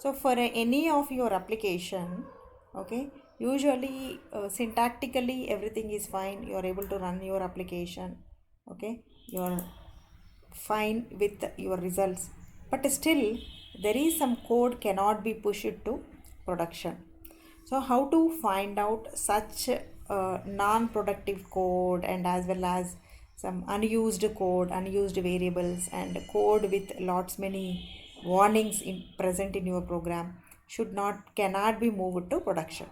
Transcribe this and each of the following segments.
So for any of your application, okay, usually syntactically everything is fine. You are able to run your application, okay, you are fine with your results, but still there is some code cannot be pushed to production. So how to find out such non-productive code, and as well as some unused code, unused variables, and code with lots many warnings present in your program should not cannot be moved to production.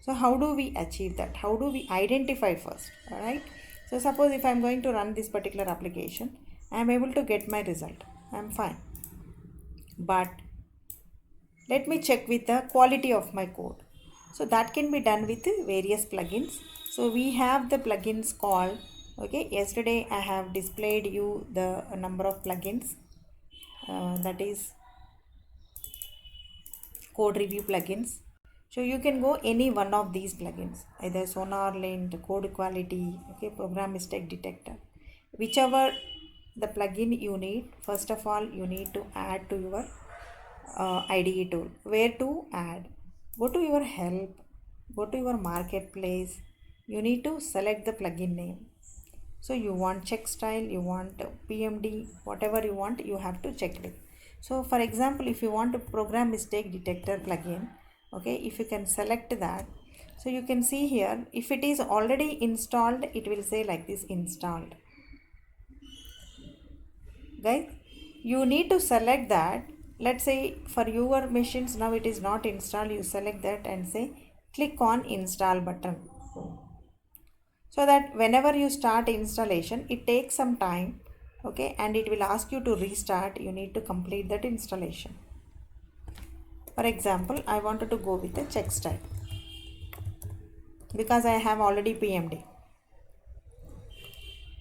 So how do we achieve that? How do we identify first? All right. So suppose if I'm going to run this particular application, I am able to get my result. I'm fine. But let me check with the quality of my code. So that can be done with various plugins. So we have the plugins called, okay, yesterday I have displayed you the number of plugins, that is code review plugins. So you can go any one of these plugins, either SonarLint, Code Quality, okay, Program Mistake Detector, whichever the plugin you need. First of all, you need to add to your IDE tool. Where to add? Go to your help, go to your marketplace. You need to select the plugin name. So you want check style, you want PMD, whatever you want, you have to check it. So for example, if you want a program mistake detector plugin, okay, if you can select that, so you can see here, if it is already installed, it will say like this, installed. Guys, you need to select that. Let's say for your machines now it is not installed, you select that and say click on install button, so that whenever you start installation it takes some time, okay, and it will ask you to restart. You need to complete that installation. For example, I wanted to go with a check style because I have already PMD.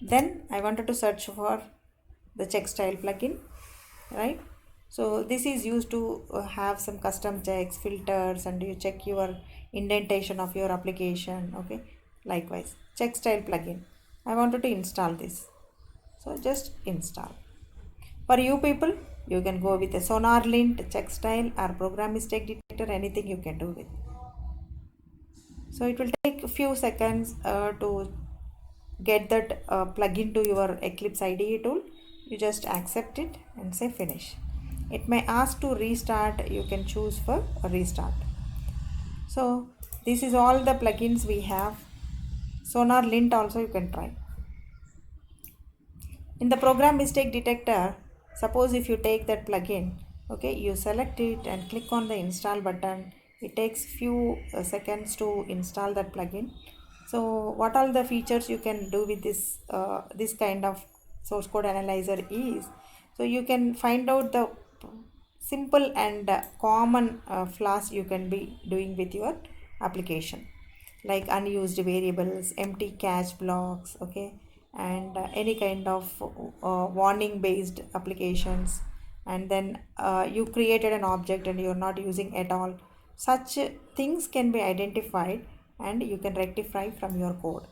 Then I wanted to search for the check style plugin, right? So this is used to have some custom checks, filters, and you check your indentation of your application, okay. Likewise, check style plugin, I wanted to install this, so just install. For you people, you can go with a SonarLint, check style, or program mistake detector, anything you can do with. So it will take a few seconds to get that plugin to your Eclipse IDE tool. You just accept it and say finish. It may ask to restart. You can choose for a restart. So this is all the plugins we have. SonarLint also you can try. In the program mistake detector, suppose if you take that plugin, okay, you select it and click on the install button. It takes few seconds to install that plugin. So what all the features you can do with this kind of source code analyzer is, so you can find out the simple and common flaws you can be doing with your application, like unused variables, empty cache blocks, okay, and any kind of warning based applications, and then you created an object and you're not using at all. Such things can be identified and you can rectify from your code.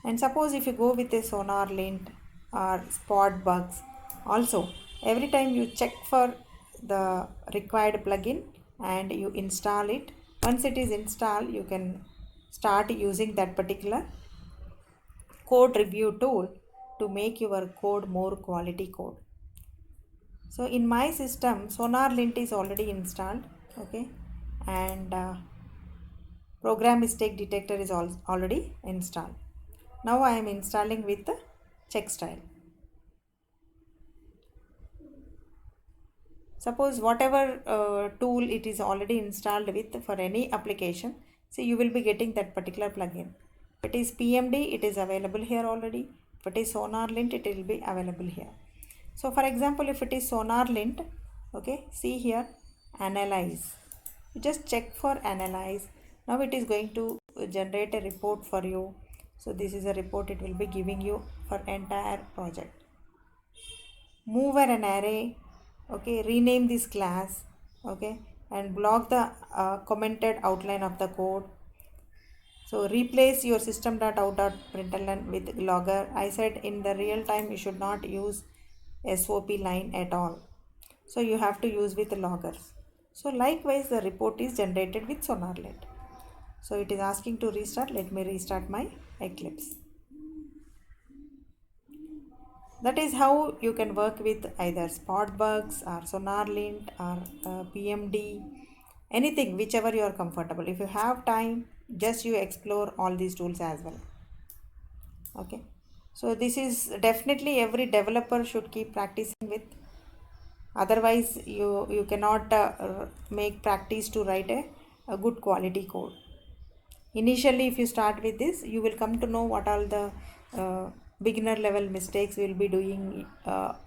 And suppose if you go with a SonarLint or spot bugs, also every time you check for the required plugin and you install it. Once it is installed, you can start using that particular code review tool to make your code more quality code. So in my system, SonarLint is already installed, okay, and program mistake detector is already installed. Now I am installing with the check style. Suppose whatever tool it is already installed with for any application, so you will be getting that particular plugin. If it is PMD, it is available here already. If it is SonarLint, it will be available here. So for example, if it is SonarLint, okay, see here, analyze. You just check for analyze. Now it is going to generate a report for you. So this is a report it will be giving you for entire project. Move an array, okay, rename this class, okay, and block the commented outline of the code. So replace your system.out.println with logger. I said in the real time you should not use SOP line at all. So you have to use with loggers. So likewise the report is generated with SonarLint. So it is asking to restart. Let me restart my Eclipse. That is how you can work with either Spotbugs or SonarLint or PMD, anything, whichever you are comfortable. If you have time, just you explore all these tools as well. Okay, so this is definitely every developer should keep practicing with. Otherwise, you cannot make practice to write a good quality code. Initially, if you start with this, you will come to know what all the beginner level mistakes you will be doing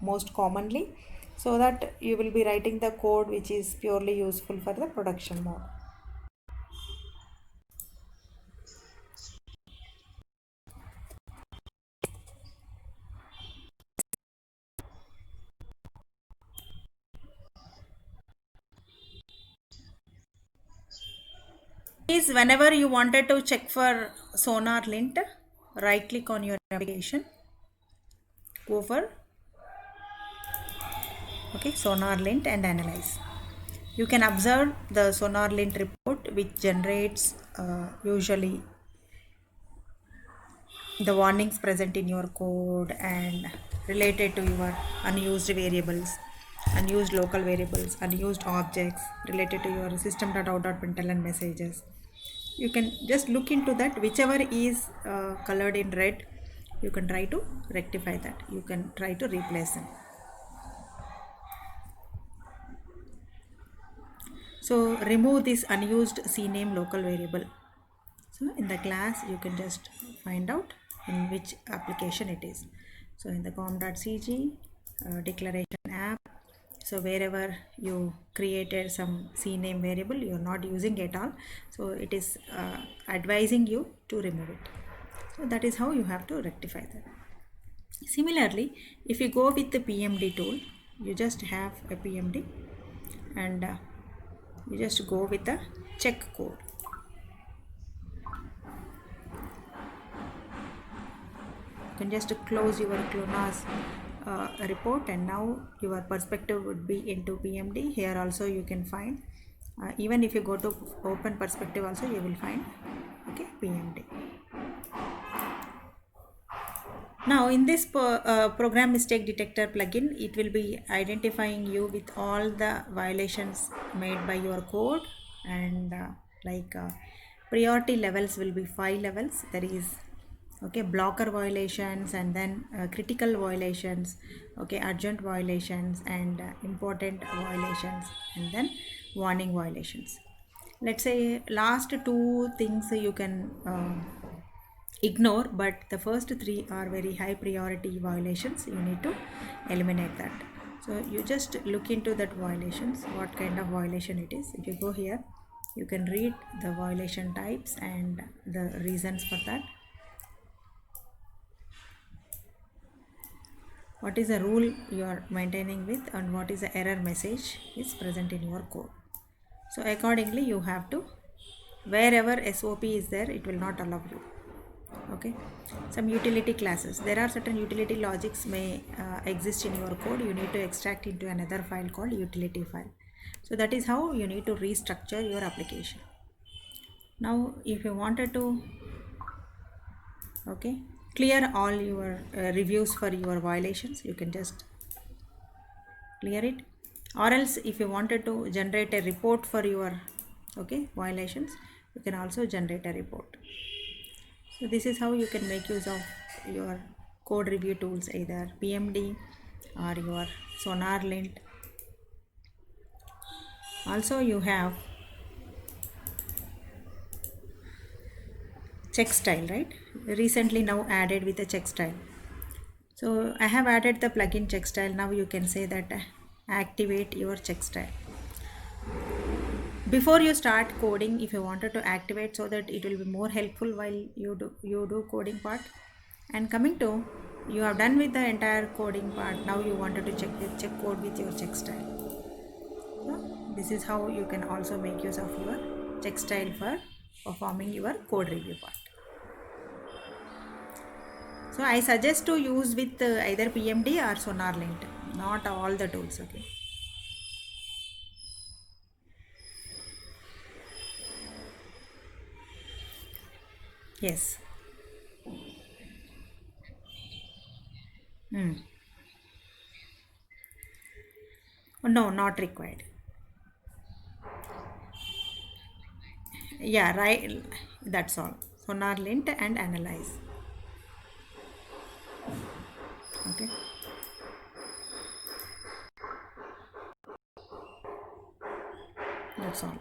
most commonly, so that you will be writing the code which is purely useful for the production mode. Is whenever you wanted to check for SonarLint, right click on your application, go for SonarLint and analyze. You can observe the SonarLint report, which generates usually the warnings present in your code and related to your unused variables, unused local variables, unused objects, related to your system.out.println messages. You can just look into that. Whichever is colored in red, you can try to rectify that. You can try to replace them. So remove this unused cname local variable. So in the class, you can just find out in which application it is. So in the com.cg declaration app, so wherever you created some cname variable, you are not using at all, so it is advising you to remove it. So that is how you have to rectify that. Similarly, if you go with the PMD tool, you just have a PMD and you just go with the check code. You can just close your CLONASS report, and now your perspective would be into PMD. Here also you can find, even if you go to open perspective also you will find PMD. Now in this program mistake detector plugin, it will be identifying you with all the violations made by your code, and priority levels will be 5 levels. There is blocker violations, and then critical violations, urgent violations, and important violations, and then warning violations. Let's say last two things you can ignore, but the first three are very high priority violations. You need to eliminate that. So you just look into that violations, what kind of violation it is. If you go here, you can read the violation types and the reasons for that. What is the rule you are maintaining with, and what is the error message is present in your code. So accordingly you have to, wherever SOP is there, it will not allow you. Some utility classes, there are certain utility logics may exist in your code. You need to extract into another file called utility file. So that is how you need to restructure your application. Now if you wanted to clear all your reviews for your violations, you can just clear it. Or else if you wanted to generate a report for your violations, you can also generate a report. So this is how you can make use of your code review tools, either PMD or your SonarLint. Also you have check style, right? Recently now added with a check style. So I have added the plugin check style. Now you can say that activate your check style. Before you start coding, if you wanted to activate, so that it will be more helpful while you do coding part. And coming to, you have done with the entire coding part, now you wanted to check code with your check style. So this is how you can also make use of your check style for performing your code review part. So I suggest to use with either PMD or SonarLint, not all the tools. Yes. Mm. No, not required. Yeah, right. That's all. Sonar lint and analyze. Okay. That's all.